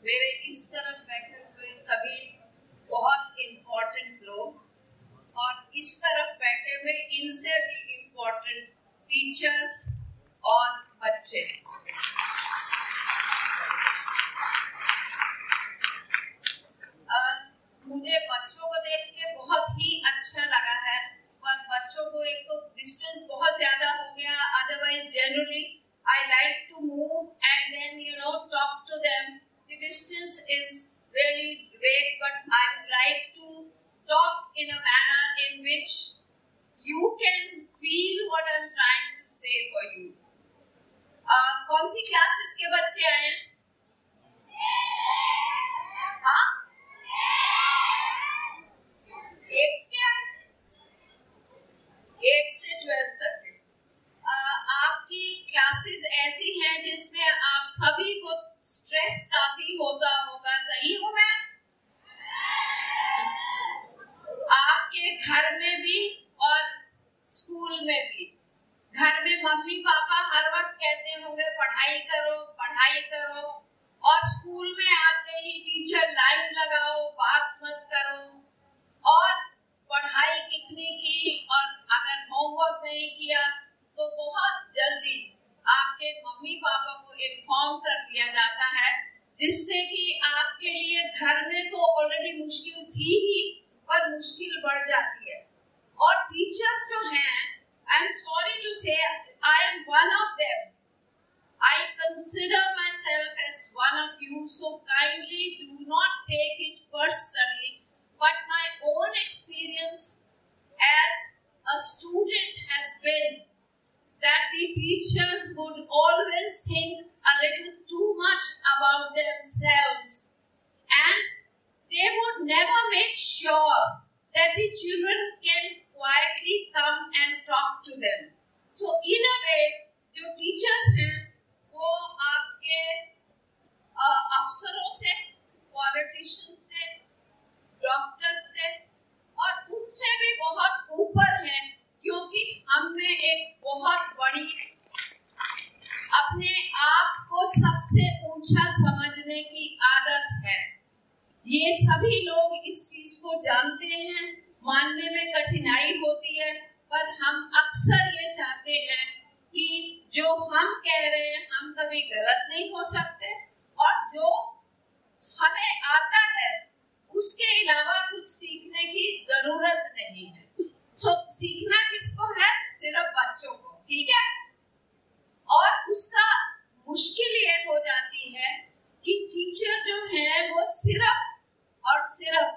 मेरे इस तरफ बैठे हुए सभी बहुत इम्पोर्टेंट लोग और इस तरफ बैठे हुए इनसे भी इम्पोर्टेंट टीचर्स और बच्चे। मुझे बच्चों को देख के बहुत ही अच्छा लगा है, पर बच्चों को एक तो डिस्टेंस बहुत ज्यादा हो गया। Otherwise generally I like to move and then talk to them. The distance is really great, but I would like to talk in a manner in which you can feel what I'm trying to say for you. कौन सी classes के बच्चे आए हैं? हाँ? 8 से 12 तक के। आपकी क्लासेस ऐसी हैं जिसमें आप सभी को स्ट्रेस काफी होता होगा, सही हो मैं? आपके घर में भी और स्कूल में भी। घर में मम्मी पापा हर वक्त कहते होंगे पढ़ाई करो पढ़ाई करो, और स्कूल में आते ही टीचर लाइन लगाओ, बात मत करो। और पढ़ाई कितनी की और अगर होमवर्क नहीं किया तो बहुत जल्दी आपके मम्मी पापा को इन्फॉर्म कर दिया जाता है, जिससे कि आपके लिए घर में तो ऑलरेडी मुश्किल थी ही, पर मुश्किल बढ़ जाती है। और टीचर्स जो हैं, आई एम सॉरी टू से, I am one of them. I consider myself as one of you, so kindly do not take it personally, but my own experience as a student has been that the teachers would always think a little too much about themselves, and they would never make sure that the children can quietly come and talk to them. So in a way, जो teachers हैं वो आपके अफसरों से, politicians से, doctors से और उनसे भी बहुत ऊपर है, क्योंकि हमें एक बहुत बड़ी अपने आप को सबसे ऊंचा समझने की आदत है। ये सभी लोग इस चीज को जानते हैं, मानने में कठिनाई होती है, पर हम अक्सर ये चाहते हैं कि जो हम कह रहे हैं हम कभी गलत नहीं हो सकते, और जो हमें आता है उसके अलावा कुछ सीखने की जरूरत नहीं है। सीखना किसको है? सिर्फ बच्चों को, ठीक है? और उसका मुश्किल ये हो जाती है कि टीचर जो है वो सिर्फ और सिर्फ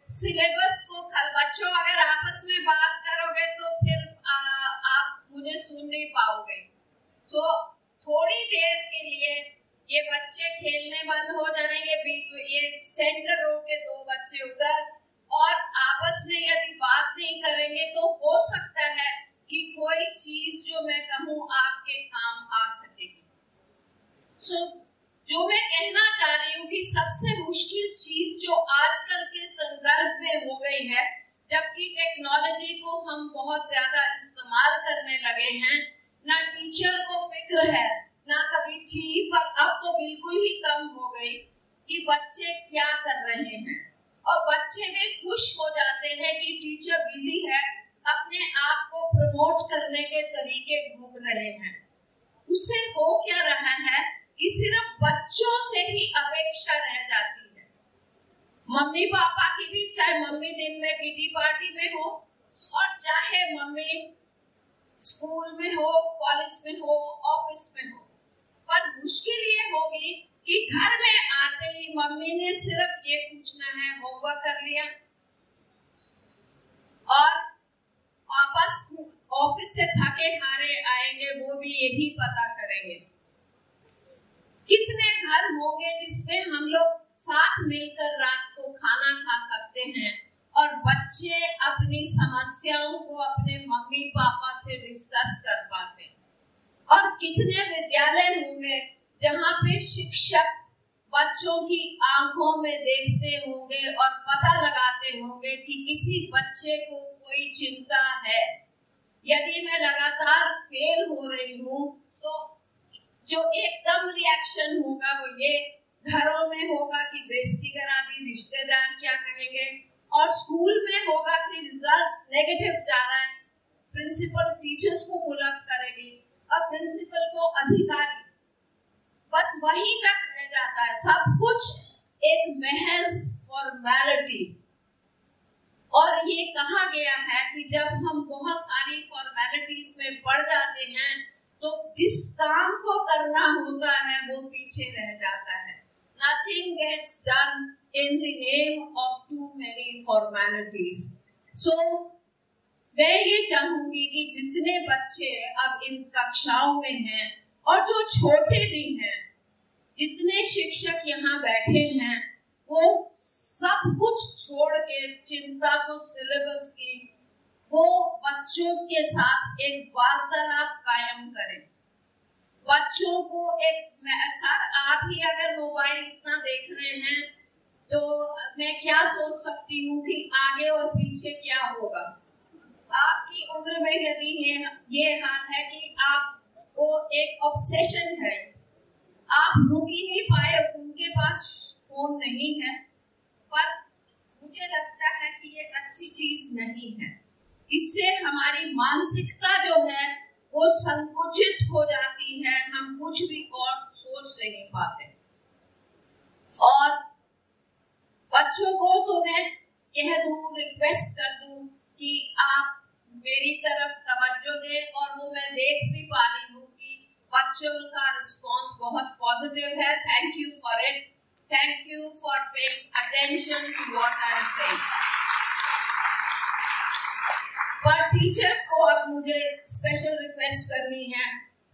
सिलेबस को, बच्चों अगर आपस में बात करोगे तो फिर आप मुझे सुन नहीं पाओगे। थोड़ी देर के लिए ये बच्चे खेलने बंद हो जाएंगे, ये सेंटर रो के 2 बच्चे उधर, और आपस में यदि बात नहीं करेंगे तो हो सकता है कि कोई चीज जो मैं कहूँ आपके काम आ सकेगी। जो मैं कहना चाह रही हूँ कि सबसे मुश्किल चीज जो आजकल के संदर्भ में हो गई है, जबकि टेक्नोलॉजी को हम बहुत ज्यादा इस्तेमाल करने लगे हैं, ना टीचर को फिक्र है, ना कभी थी, पर अब तो बिल्कुल ही कम हो गई कि बच्चे क्या कर रहे हैं। और बच्चे भी खुश हो जाते हैं कि टीचर बिजी है, अपने आप को प्रमोट करने के तरीके ढूंढ रहे हैं। उससे हो क्या रहा है कि सिर्फ बच्चों से ही अपेक्षा रह जाती है। मम्मी पापा की भी, चाहे मम्मी दिन में किटी पार्टी में हो और चाहे मम्मी स्कूल में हो, कॉलेज में हो, ऑफिस में हो, पर मुश्किल ये होगी कि घर में आते ही मम्मी ने सिर्फ ये पूछना है होमवर्क कर लिया, और पापा ऑफिस से थके हारे आएंगे, वो भी यही पता करेंगे। कितने घर होंगे जिसमें हम लोग साथ मिलकर रात को खाना खा सकते हैं और बच्चे अपनी समस्याओं को अपने मम्मी पापा से डिस्कस कर पाते हैं। और कितने विद्यालय होंगे जहाँ पे शिक्षक बच्चों की आंखों में देखते होंगे और पता लगाते होंगे कि किसी बच्चे को कोई चिंता है। यदि मैं लगातार फेल हो रही हूँ तो जो एकदम रिएक्शन होगा वो ये, घरों में में होगा कि बेइज्जती करा दी, रिश्तेदार क्या कहेंगे, और स्कूल में होगा कि रिजल्ट नेगेटिव जा रहा है, प्रिंसिपल टीचर्स को पुल अप करेगी और प्रिंसिपल को अधिकारी, बस वहीं तक रह जाता है। सब कुछ एक महज फॉर्मेलिटी। और ये कहा गया है कि जब हम बहुत सारी फॉर्मेलिटीज में पड़ जाते हैं तो जिस काम को करना होता है वो पीछे रह जाता है। Nothing gets done in the name of too many formalities. So मैं ये चाहूंगी कि जितने बच्चे अब इन कक्षाओं में हैं और जो छोटे भी हैं, जितने शिक्षक यहाँ बैठे हैं, वो सब कुछ छोड़ के चिंता को सिलेबस की, वो बच्चों के साथ एक वार्तालाप कायम करें। बच्चों को एक, सर आप ही अगर मोबाइल इतना देख रहे हैं तो मैं क्या सोच सकती हूँ कि आगे और पीछे क्या होगा। आपकी उम्र में यदि ये हाल है कि आपको एक ऑब्सेशन है, आप रुक ही नहीं पाए, उनके पास फोन नहीं है, पर मुझे लगता है कि ये अच्छी चीज नहीं है। इससे हमारी मानसिकता जो है वो संकुचित हो जाती है, हम कुछ भी और सोच नहीं पाते। और बच्चों को तो मैं कह दूं, रिक्वेस्ट कर दूं कि आप मेरी तरफ तवज्जो दें, और वो मैं देख भी पा रही हूँ कि बच्चों का रिस्पॉन्स बहुत पॉजिटिव है। Thank you for it, thank you for paying attention to what I am saying. पर टीचर्स को अब मुझे स्पेशल रिक्वेस्ट करनी है,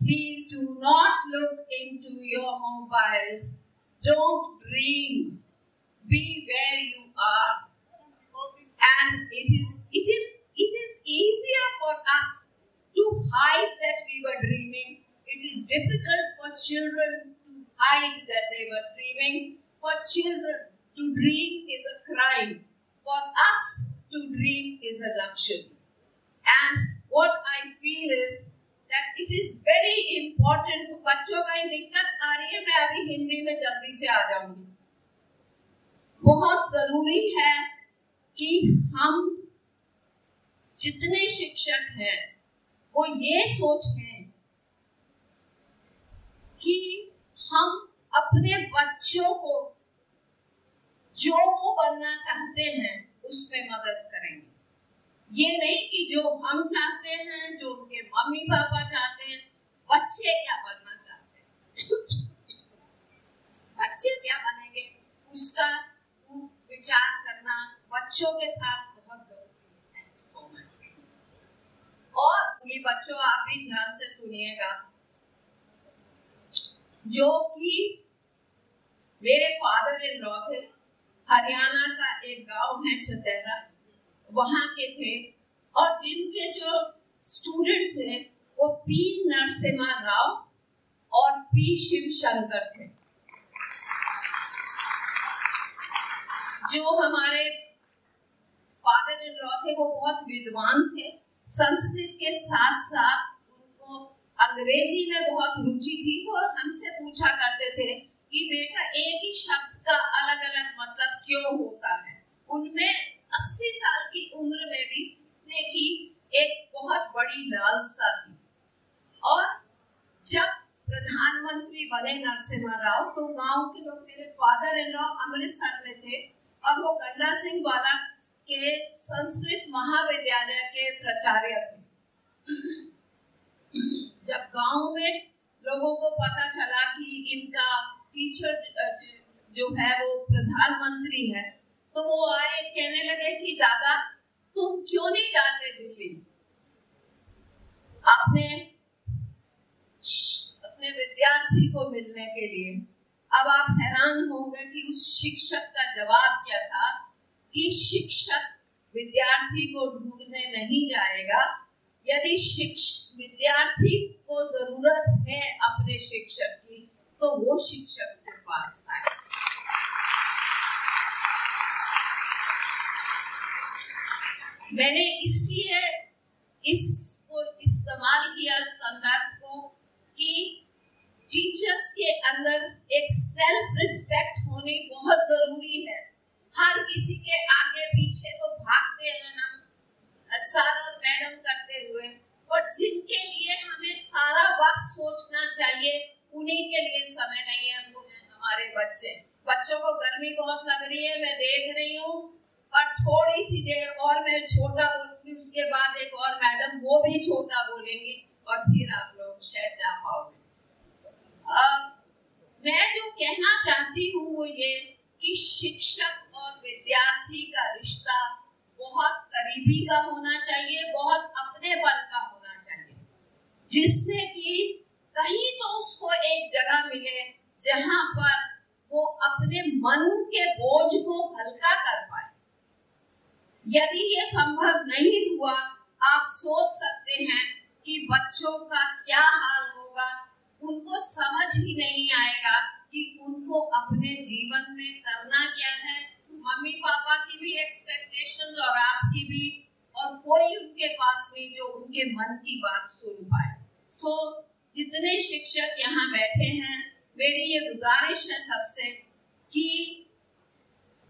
please do not look into your mobiles, don't dream, be where you are, and it is easier for us to hide that we were dreaming. It is difficult for children to hide that they were dreaming. For children to dream is a crime. For us to dream is a luxury. And what I feel is that it is very important. बच्चों का दिक्कत आ रही है, मैं अभी हिंदी में जल्दी से आ जाऊंगी। बहुत जरूरी है कि हम जितने शिक्षक हैं वो ये सोचें कि हम अपने बच्चों को जो वो बनना चाहते हैं उसमें मदद करेंगे। ये नहीं कि जो हम चाहते हैं, जो उनके मम्मी पापा चाहते हैं, बच्चे क्या बनना चाहते हैं, बच्चे क्या बनेंगे उसका विचार करना बच्चों के साथ बहुत जरूरी है। और ये बच्चों आप भी ध्यान से सुनिएगा, जो कि मेरे फादर इन लॉ थे, हरियाणा का एक गांव है छतेरा, वहां के थे, और जिनके जो स्टूडेंट थे वो पी नरसिम्हा राव और पी शिवशंकर थे। जो हमारे फादर इन लॉ थे वो बहुत विद्वान थे, संस्कृत के साथ साथ उनको अंग्रेजी में बहुत रुचि थी। वो हमसे पूछा करते थे कि बेटा एक ही शब्द का अलग अलग मतलब क्यों होता है। उनमें 80 साल की उम्र में भी सीखने की एक बहुत बड़ी लालसा थी। और जब प्रधानमंत्री बने नरसिम्हा राव तो गांव के लोग, मेरे फादर इन लॉ अमृतसर में थे और वो गंडा सिंह वाला के संस्कृत महाविद्यालय के प्राचार्य थे। जब गांव में लोगों को पता चला कि इनका टीचर जो है वो प्रधानमंत्री है, तो वो आए, कहने लगे कि दादा तुम क्यों नहीं जाते दिल्ली अपने विद्यार्थी को मिलने के लिए। अब आप हैरान होंगे कि उस शिक्षक का जवाब क्या था कि शिक्षक विद्यार्थी को ढूंढने नहीं जाएगा, यदि विद्यार्थी को जरूरत है अपने शिक्षक की तो वो शिक्षक के पास आए। मैंने इसलिए इसको इस्तेमाल किया संदर्भ को कि टीचर्स के अंदर एक सेल्फ रिस्पेक्ट होनी किसी के आगे पीछे तो भागते हैं हम सर और मैडम करते हुए, और जिनके लिए हमें सारा वक्त सोचना चाहिए उन्हीं के लिए समय नहीं है, वो है हमारे बच्चे। बच्चों को गर्मी बहुत लग रही है, मैं देख रही हूँ, और थोड़ी सी देर और मैं छोटा बोलूंगी, उसके बाद एक और मैडम वो भी छोटा बोलेंगी, और फिर आप लोग शायद जा पाओगे। मैं जो कहना चाहती हूँ वो ये कि शिक्षक और विद्यार्थी का रिश्ता बहुत करीबी का होना चाहिए, बहुत अपनेपन का होना चाहिए, जिससे कि कहीं तो उसको एक जगह मिले जहां पर वो अपने मन के बोझ को हल्का कर पाए। यदि ये संभव नहीं हुआ, आप सोच सकते हैं कि बच्चों का क्या हाल होगा। उनको समझ ही नहीं आएगा कि उनको अपने जीवन में करना क्या है। मम्मी पापा की भी एक्सपेक्टेशंस और आपकी भी, और कोई उनके पास नहीं जो उनके मन की बात सुन पाए। सो जितने शिक्षक यहाँ बैठे हैं, मेरी ये गुजारिश है सबसे कि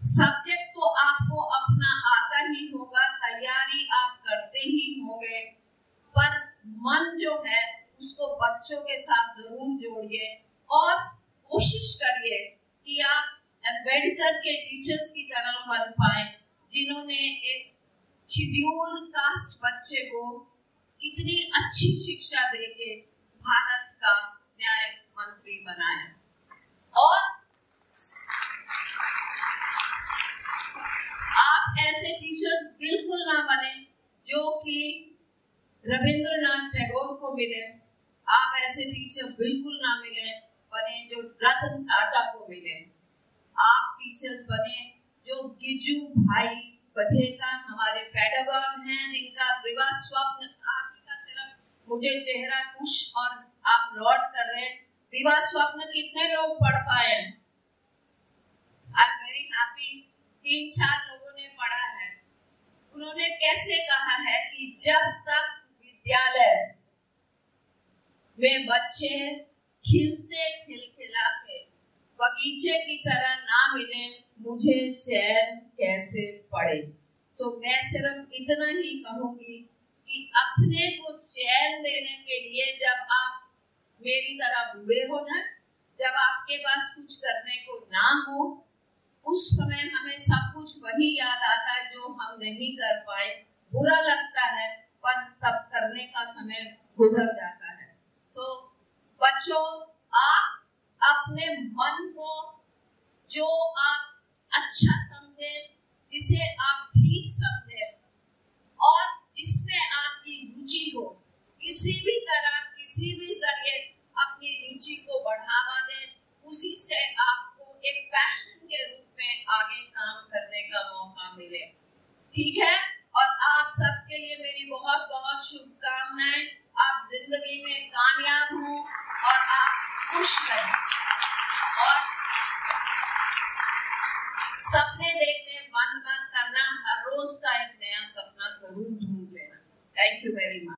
सब्जेक्ट तो आपको अपना आता ही होगा, तैयारी आप करते ही होंगे, पर मन जो है उसको बच्चों के साथ जरूर जोड़िए और कोशिश करिए कि आप अम्बेडकर के टीचर्स की तरह बन पाए, जिन्होंने एक शेड्यूल्ड कास्ट बच्चे को कितनी अच्छी शिक्षा देके भारत का न्याय मंत्री बनाया। और आप ऐसे टीचर्स बिल्कुल ना बने जो कि रविंद्रनाथ टैगोर को मिले, आप ऐसे टीचर बिल्कुल ना बने जो रतन टाटा को मिले। आप टीचर्स बने जो गिज्जू भाई बधेका हमारे पेडागॉग हैं, जिनका विवाह स्वप्न आपकी का तरफ मुझे चेहरा खुश और आप नोट कर रहे हैं। विवाह स्वप्न कितने लोग पढ़ पाए हैं? आई एम वेरी हैप्पी, 3-4 लोगों ने पढ़ा है। उन्होंने कैसे कहा है कि जब तक विद्यालय में बच्चे खिलते खिलखिलाते बगीचे की तरह ना मिले, मुझे चैन कैसे पड़े। तो मैं सिर्फ इतना ही कहूंगी कि अपने को चैन देने के लिए जब आप मेरी तरह बुरे हो जाए, जब आपके पास कुछ करने को ना हो, उस समय हमें सब कुछ वही याद आता है जो हम नहीं कर पाए। बुरा लगता है, पर तब करने का समय गुजर जाता है। सो बच्चों, आप अपने मन को जो आप अच्छा समझे, जिसे आप ठीक समझे और जिसमें आपकी रुचि हो, किसी भी तरह किसी भी जरिए अपनी रुचि को बढ़ावा दें, उसी से आपको एक पैशन के रूप में आगे काम करने का मौका मिले। ठीक है? और आप सबके लिए मेरी बहुत बहुत शुभकामनाएं। आप जिंदगी में कामयाब हो और आप खुश रहें, और सपने देखने बंद मत करना, हर रोज का एक नया सपना जरूर ढूंढ लेना। Thank you very much.